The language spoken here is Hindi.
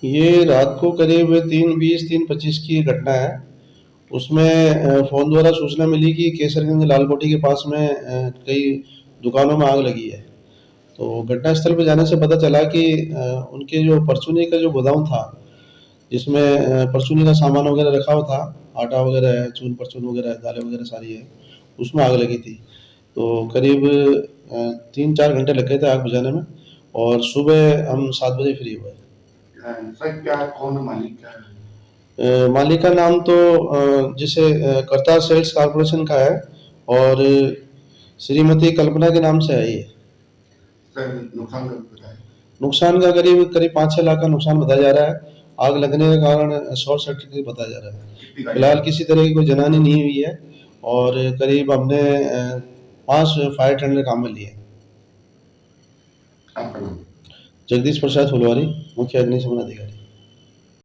ये रात को करीब 3:20 3:25 की घटना है। उसमें फ़ोन द्वारा सूचना मिली कि केसरगंज लालकोठी के पास में कई दुकानों में आग लगी है। तो घटनास्थल पे जाने से पता चला कि उनके जो परचूनी का जो गोदाम था, जिसमें परचूनी का सामान वगैरह रखा हुआ था, आटा वगैरह है, चून परचून वगैरह है, दालें वगैरह सारी है, उसमें आग लगी थी। तो करीब 3-4 घंटे लग गए थे आग बुझाने में और सुबह हम 7 बजे फ्री हुए। सर क्या कौन है मालिक क्या है? मालिक का नाम तो जैसे करतार सेल्स कॉरपोरेशन का है और श्रीमती कल्पना के नाम से है ये। सर नुकसान का बताएं। नुकसान का करीब करीब 5-6 लाख का नुकसान बताया जा रहा है। आग लगने के कारण शॉर्ट सर्किट बताया जा रहा कितनी है। गाड़ियाँ फिलहाल किसी तरह की कोई जनहानि नहीं हुई है और करीब हमने 5 फायर टेंडर काम में लिए। आपका नाम? जगदीश प्रसाद फुलवारी, मुख्य अग्निशमन अधिकारी।